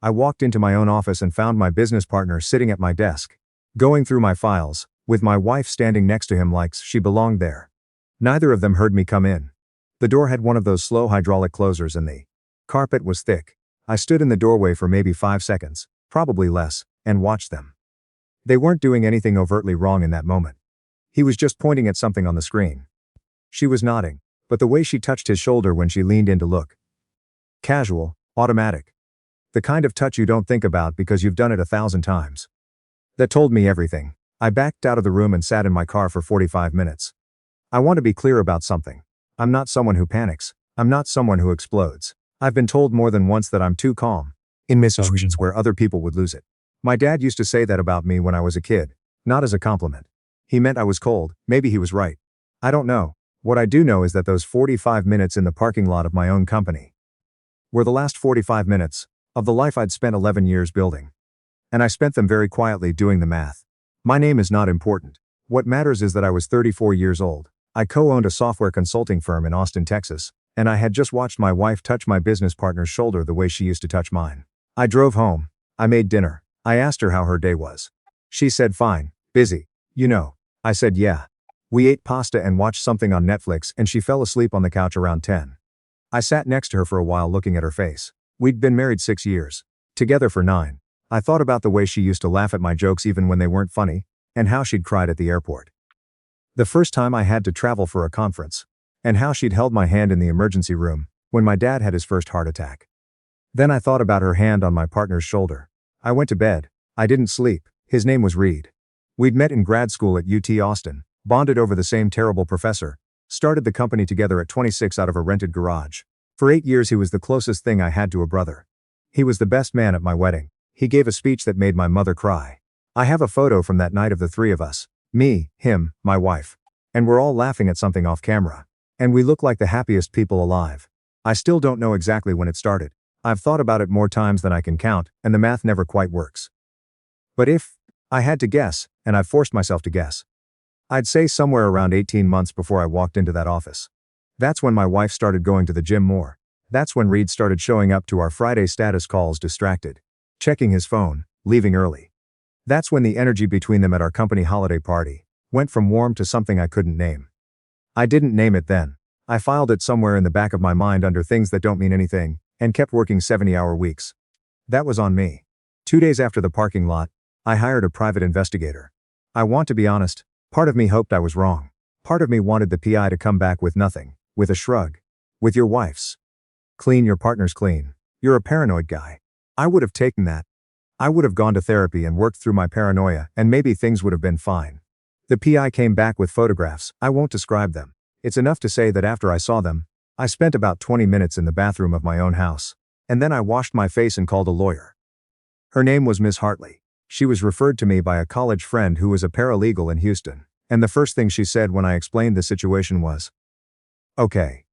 I walked into my own office and found my business partner sitting at my desk, going through my files, with my wife standing next to him like she belonged there. Neither of them heard me come in. The door had one of those slow hydraulic closers and the carpet was thick. I stood in the doorway for maybe 5 seconds, probably less, and watched them. They weren't doing anything overtly wrong in that moment. He was just pointing at something on the screen. She was nodding, but the way she touched his shoulder when she leaned in to look. Casual, automatic. The kind of touch you don't think about because you've done it 1,000 times. That told me everything. I backed out of the room and sat in my car for 45 minutes. I want to be clear about something. I'm not someone who panics. I'm not someone who explodes. I've been told more than once that I'm too calm, in situations where other people would lose it. My dad used to say that about me when I was a kid, not as a compliment. He meant I was cold. Maybe he was right. I don't know. What I do know is that those 45 minutes in the parking lot of my own company were the last 45 minutes of the life I'd spent 11 years building. And I spent them very quietly doing the math. My name is not important. What matters is that I was 34 years old. I co-owned a software consulting firm in Austin, Texas, and I had just watched my wife touch my business partner's shoulder the way she used to touch mine. I drove home. I made dinner. I asked her how her day was. She said fine, busy. You know. I said yeah. We ate pasta and watched something on Netflix and she fell asleep on the couch around 10. I sat next to her for a while looking at her face. We'd been married 6 years. Together for 9. I thought about the way she used to laugh at my jokes even when they weren't funny, and how she'd cried at the airport. The first time I had to travel for a conference, and how she'd held my hand in the emergency room when my dad had his first heart attack. Then I thought about her hand on my partner's shoulder. I went to bed. I didn't sleep. His name was Reed. We'd met in grad school at UT Austin, bonded over the same terrible professor, started the company together at 26 out of a rented garage. For 8 years he was the closest thing I had to a brother. He was the best man at my wedding. He gave a speech that made my mother cry. I have a photo from that night of the 3 of us. Me, him, my wife. And we're all laughing at something off camera. And we look like the happiest people alive. I still don't know exactly when it started. I've thought about it more times than I can count, and the math never quite works. But if I had to guess, and I've forced myself to guess, I'd say somewhere around 18 months before I walked into that office. That's when my wife started going to the gym more. That's when Reed started showing up to our Friday status calls distracted, checking his phone, leaving early. That's when the energy between them at our company holiday party went from warm to something I couldn't name. I didn't name it then. I filed it somewhere in the back of my mind under things that don't mean anything, and kept working 70-hour weeks. That was on me. 2 days after the parking lot, I hired a private investigator. I want to be honest, part of me hoped I was wrong. Part of me wanted the PI to come back with nothing, with a shrug. With your wife's clean, your partner's clean. You're a paranoid guy. I would have taken that. I would have gone to therapy and worked through my paranoia, and maybe things would have been fine. The PI came back with photographs. I won't describe them. It's enough to say that after I saw them, I spent about 20 minutes in the bathroom of my own house. And then I washed my face and called a lawyer. Her name was Miss Hartley. She was referred to me by a college friend who was a paralegal in Houston. And the first thing she said when I explained the situation was, "Okay.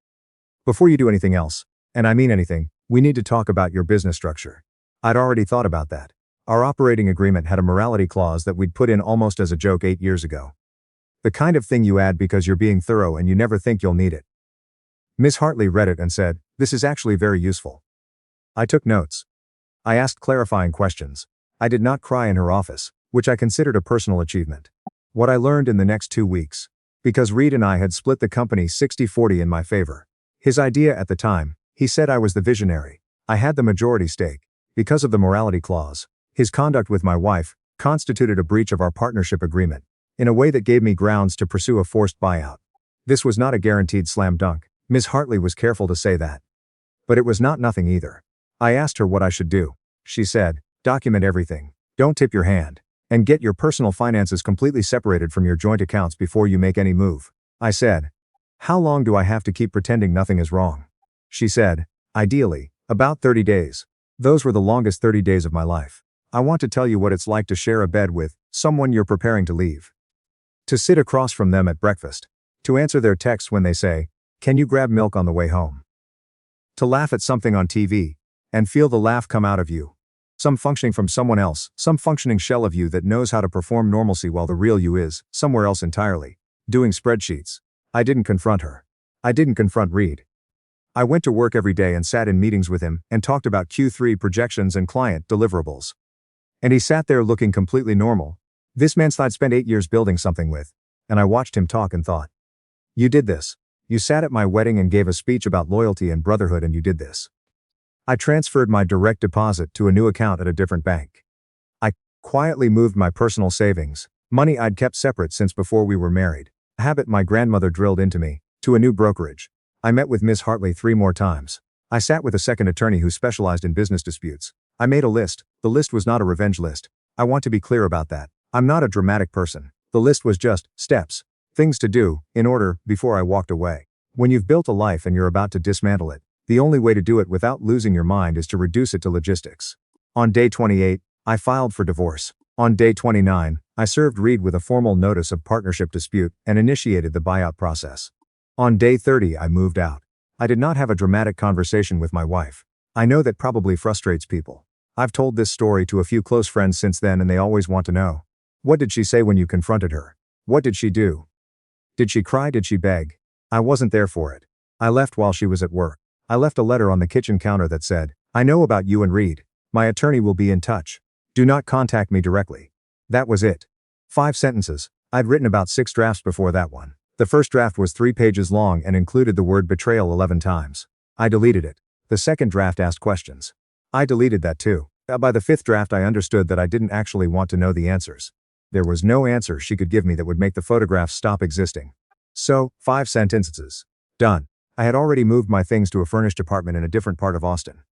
Before you do anything else, and I mean anything, we need to talk about your business structure." I'd already thought about that. Our operating agreement had a morality clause that we'd put in almost as a joke 8 years ago. The kind of thing you add because you're being thorough and you never think you'll need it. Miss Hartley read it and said, "This is actually very useful." I took notes. I asked clarifying questions. I did not cry in her office, which I considered a personal achievement. What I learned in the next 2 weeks. Because Reed and I had split the company 60-40 in my favor. His idea at the time, he said I was the visionary. I had the majority stake. Because of the morality clause, his conduct with my wife constituted a breach of our partnership agreement, in a way that gave me grounds to pursue a forced buyout. This was not a guaranteed slam dunk. Miss Hartley was careful to say that. But it was not nothing either. I asked her what I should do. She said, "Document everything. Don't tip your hand. And get your personal finances completely separated from your joint accounts before you make any move." I said, "How long do I have to keep pretending nothing is wrong?" She said, "Ideally, about 30 days. Those were the longest 30 days of my life. I want to tell you what it's like to share a bed with someone you're preparing to leave. To sit across from them at breakfast. To answer their texts when they say, 'Can you grab milk on the way home?' To laugh at something on TV and feel the laugh come out of you. Some functioning from someone else, some functioning shell of you that knows how to perform normalcy while the real you is somewhere else entirely, doing spreadsheets." I didn't confront her. I didn't confront Reed. I went to work every day and sat in meetings with him and talked about Q3 projections and client deliverables. And he sat there looking completely normal. This man I'd spent 8 years building something with. And I watched him talk and thought, you did this. You sat at my wedding and gave a speech about loyalty and brotherhood and you did this. I transferred my direct deposit to a new account at a different bank. I quietly moved my personal savings, money I'd kept separate since before we were married, a habit my grandmother drilled into me, to a new brokerage. I met with Miss Hartley 3 more times. I sat with a second attorney who specialized in business disputes. I made a list. The list was not a revenge list. I want to be clear about that. I'm not a dramatic person. The list was just steps, things to do, in order, before I walked away. When you've built a life and you're about to dismantle it, the only way to do it without losing your mind is to reduce it to logistics. On day 28, I filed for divorce. On day 29, I served Reed with a formal notice of partnership dispute and initiated the buyout process. On day 30, I moved out. I did not have a dramatic conversation with my wife. I know that probably frustrates people. I've told this story to a few close friends since then and they always want to know. What did she say when you confronted her? What did she do? Did she cry? Did she beg? I wasn't there for it. I left while she was at work. I left a letter on the kitchen counter that said, I know about you and Reed. My attorney will be in touch. Do not contact me directly. That was it. 5 sentences. I'd written about 6 drafts before that one. The first draft was 3 pages long and included the word betrayal 11 times. I deleted it. The second draft asked questions. I deleted that too. By the 5th draft I understood that I didn't actually want to know the answers. There was no answer she could give me that would make the photographs stop existing. So, 5 sentences. Done. I had already moved my things to a furnished apartment in a different part of Austin.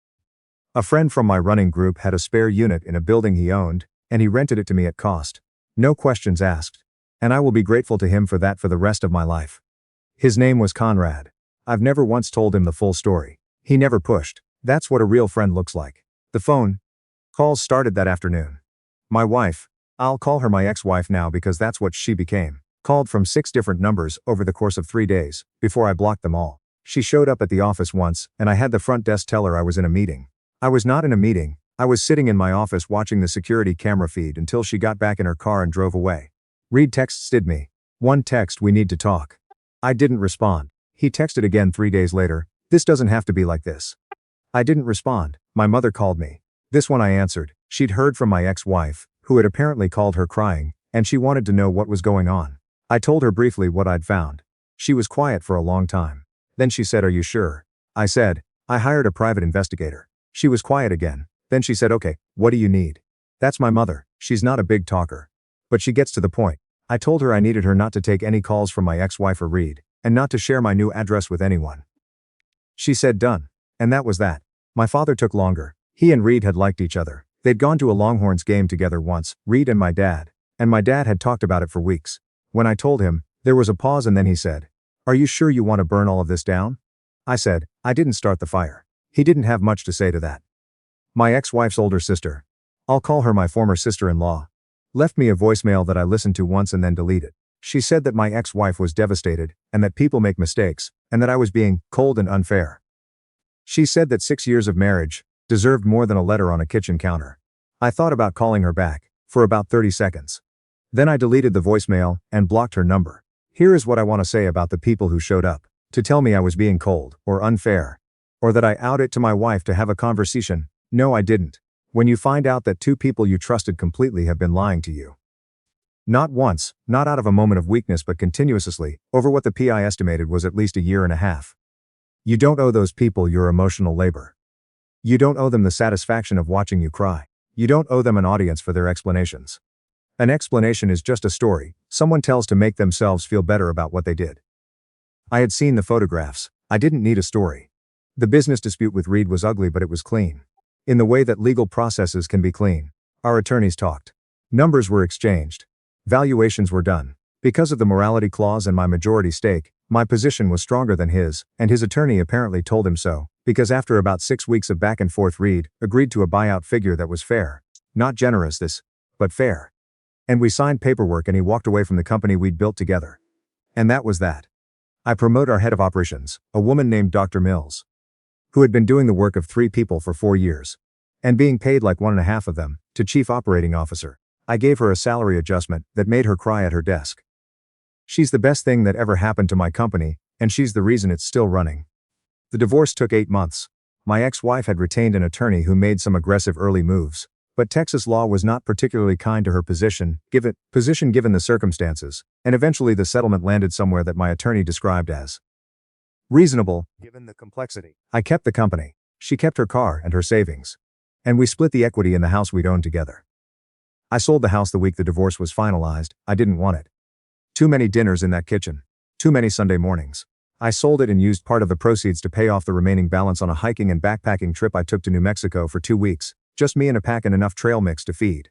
A friend from my running group had a spare unit in a building he owned, and he rented it to me at cost. No questions asked. And I will be grateful to him for that for the rest of my life. His name was Conrad. I've never once told him the full story. He never pushed. That's what a real friend looks like. The phone calls started that afternoon. My wife, I'll call her my ex-wife now because that's what she became, called from 6 different numbers over the course of 3 days, before I blocked them all. She showed up at the office once, and I had the front desk tell her I was in a meeting. I was not in a meeting. I was sitting in my office watching the security camera feed until she got back in her car and drove away. Reed texted me. One text, we need to talk. I didn't respond. He texted again 3 days later. This doesn't have to be like this. I didn't respond. My mother called me. This one I answered. She'd heard from my ex-wife, who had apparently called her crying, and she wanted to know what was going on. I told her briefly what I'd found. She was quiet for a long time. Then she said, are you sure? I said, I hired a private investigator. She was quiet again. Then she said, okay, what do you need? That's my mother. She's not a big talker. But she gets to the point. I told her I needed her not to take any calls from my ex-wife or Reed, and not to share my new address with anyone. She said done. And that was that. My father took longer. He and Reed had liked each other. They'd gone to a Longhorns game together once, Reed and my dad had talked about it for weeks. When I told him, there was a pause and then he said, are you sure you want to burn all of this down? I said, I didn't start the fire. He didn't have much to say to that. My ex-wife's older sister, I'll call her my former sister-in-law, left me a voicemail that I listened to once and then deleted. She said that my ex-wife was devastated, and that people make mistakes, and that I was being cold and unfair. She said that 6 years of marriage deserved more than a letter on a kitchen counter. I thought about calling her back, for about 30 seconds. Then I deleted the voicemail and blocked her number. Here is what I want to say about the people who showed up to tell me I was being cold, or unfair, or that I owed it to my wife to have a conversation. No, I didn't. When you find out that 2 people you trusted completely have been lying to you. Not once, not out of a moment of weakness but continuously, over what the PI estimated was at least a year and a half. You don't owe those people your emotional labor. You don't owe them the satisfaction of watching you cry. You don't owe them an audience for their explanations. An explanation is just a story someone tells to make themselves feel better about what they did. I had seen the photographs. I didn't need a story. The business dispute with Reed was ugly but it was clean. In the way that legal processes can be clean. Our attorneys talked. Numbers were exchanged. Valuations were done. Because of the morality clause and my majority stake, my position was stronger than his, and his attorney apparently told him so, because after about 6 weeks of back and forth Reed agreed to a buyout figure that was fair. Not generous but fair. And we signed paperwork and he walked away from the company we'd built together. And that was that. I promote our head of operations, a woman named Dr. Mills, who had been doing the work of 3 people for 4 years, and being paid like 1.5 of them, to chief operating officer. I gave her a salary adjustment that made her cry at her desk. She's the best thing that ever happened to my company, and she's the reason it's still running. The divorce took 8 months. My ex-wife had retained an attorney who made some aggressive early moves, but Texas law was not particularly kind to her position given the circumstances, and eventually the settlement landed somewhere that my attorney described as reasonable, given the complexity. I kept the company. She kept her car and her savings. And we split the equity in the house we'd owned together. I sold the house the week the divorce was finalized. I didn't want it. Too many dinners in that kitchen. Too many Sunday mornings. I sold it and used part of the proceeds to pay off the remaining balance on a hiking and backpacking trip I took to New Mexico for 2 weeks, just me and a pack and enough trail mix to feed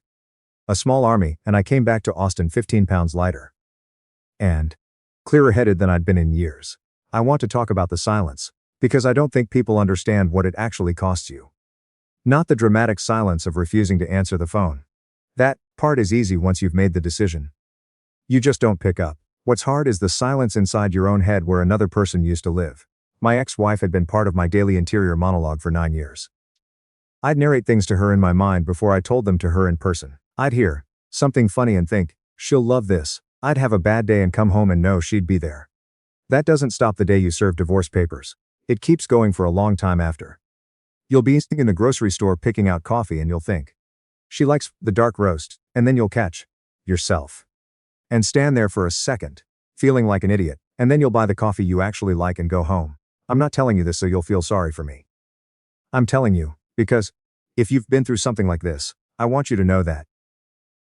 a small army, and I came back to Austin 15 pounds lighter. And clearer headed than I'd been in years. I want to talk about the silence, because I don't think people understand what it actually costs you. Not the dramatic silence of refusing to answer the phone. That part is easy once you've made the decision. You just don't pick up. What's hard is the silence inside your own head where another person used to live. My ex-wife had been part of my daily interior monologue for 9 years. I'd narrate things to her in my mind before I told them to her in person. I'd hear something funny and think, she'll love this. I'd have a bad day and come home and know she'd be there. That doesn't stop the day you serve divorce papers. It keeps going for a long time after. You'll be in the grocery store picking out coffee and you'll think, she likes the dark roast, and then you'll catch yourself and stand there for a second, feeling like an idiot, and then you'll buy the coffee you actually like and go home. I'm not telling you this so you'll feel sorry for me. I'm telling you, because if you've been through something like this, I want you to know that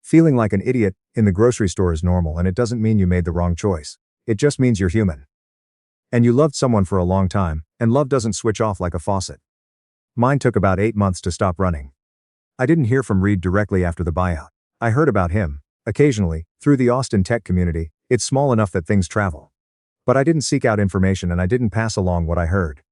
feeling like an idiot in the grocery store is normal, and it doesn't mean you made the wrong choice. It just means you're human. And you loved someone for a long time, and love doesn't switch off like a faucet. Mine took about 8 months to stop running. I didn't hear from Reed directly after the buyout. I heard about him, occasionally, through the Austin tech community. It's small enough that things travel. But I didn't seek out information and I didn't pass along what I heard.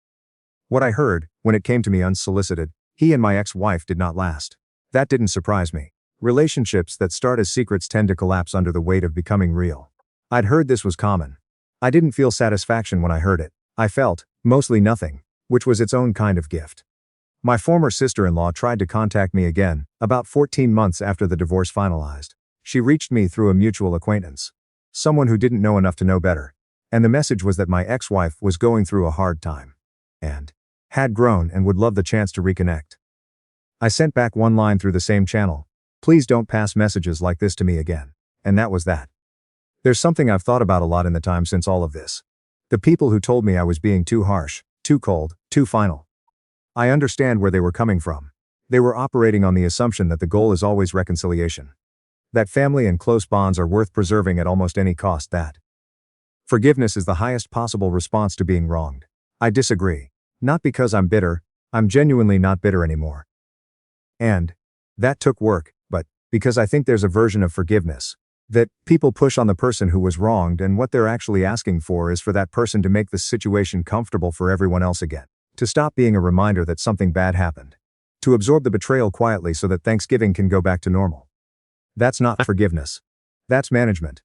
What I heard, when it came to me unsolicited, he and my ex-wife did not last. That didn't surprise me. Relationships that start as secrets tend to collapse under the weight of becoming real. I'd heard this was common. I didn't feel satisfaction when I heard it. I felt, mostly nothing, which was its own kind of gift. My former sister-in-law tried to contact me again, about 14 months after the divorce finalized. She reached me through a mutual acquaintance. Someone who didn't know enough to know better. And the message was that my ex-wife was going through a hard time. And had grown and would love the chance to reconnect. I sent back one line through the same channel. Please don't pass messages like this to me again. And that was that. There's something I've thought about a lot in the time since all of this. The people who told me I was being too harsh, too cold, too final. I understand where they were coming from. They were operating on the assumption that the goal is always reconciliation. That family and close bonds are worth preserving at almost any cost, that forgiveness is the highest possible response to being wronged. I disagree. Not because I'm bitter, I'm genuinely not bitter anymore. And that took work, but because I think there's a version of forgiveness that people push on the person who was wronged, and what they're actually asking for is for that person to make the situation comfortable for everyone else again. To stop being a reminder that something bad happened. To absorb the betrayal quietly so that Thanksgiving can go back to normal. That's not forgiveness. That's management.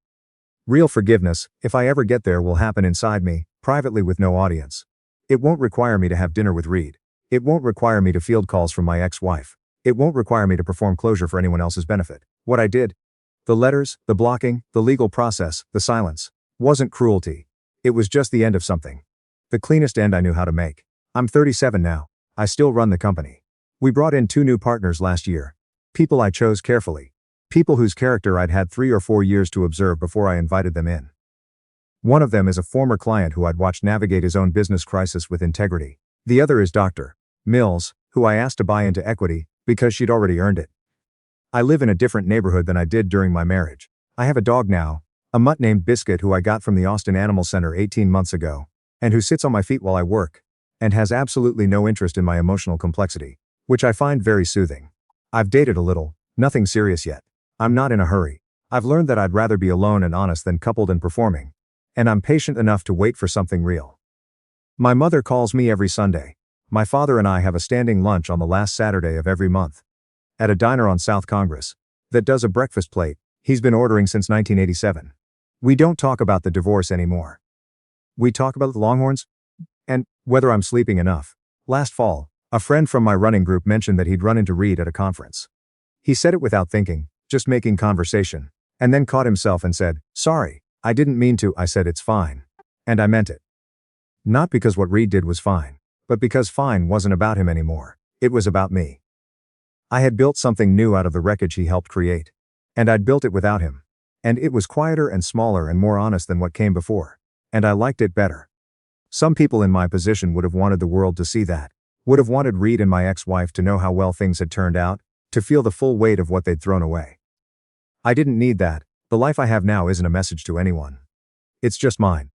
Real forgiveness, if I ever get there, will happen inside me, privately with no audience. It won't require me to have dinner with Reed. It won't require me to field calls from my ex-wife. It won't require me to perform closure for anyone else's benefit. What I did, the letters, the blocking, the legal process, the silence, wasn't cruelty. It was just the end of something. The cleanest end I knew how to make. I'm 37 now. I still run the company. We brought in 2 new partners last year. People I chose carefully. People whose character I'd had 3 or 4 years to observe before I invited them in. One of them is a former client who I'd watched navigate his own business crisis with integrity. The other is Dr. Mills, who I asked to buy into equity, because she'd already earned it. I live in a different neighborhood than I did during my marriage. I have a dog now, a mutt named Biscuit who I got from the Austin Animal Center 18 months ago, and who sits on my feet while I work, and has absolutely no interest in my emotional complexity, which I find very soothing. I've dated a little, nothing serious yet. I'm not in a hurry. I've learned that I'd rather be alone and honest than coupled and performing. And I'm patient enough to wait for something real. My mother calls me every Sunday. My father and I have a standing lunch on the last Saturday of every month. At a diner on South Congress. That does a breakfast plate he's been ordering since 1987. We don't talk about the divorce anymore. We talk about the Longhorns and whether I'm sleeping enough. Last fall, a friend from my running group mentioned that he'd run into Reed at a conference. He said it without thinking, just making conversation, and then caught himself and said, "Sorry, I didn't mean to." I said, "It's fine." And I meant it. Not because what Reed did was fine, but because fine wasn't about him anymore. It was about me. I had built something new out of the wreckage he helped create. And I'd built it without him. And it was quieter and smaller and more honest than what came before. And I liked it better. Some people in my position would have wanted the world to see that. Would have wanted Reed and my ex-wife to know how well things had turned out, to feel the full weight of what they'd thrown away. I didn't need that. The life I have now isn't a message to anyone. It's just mine.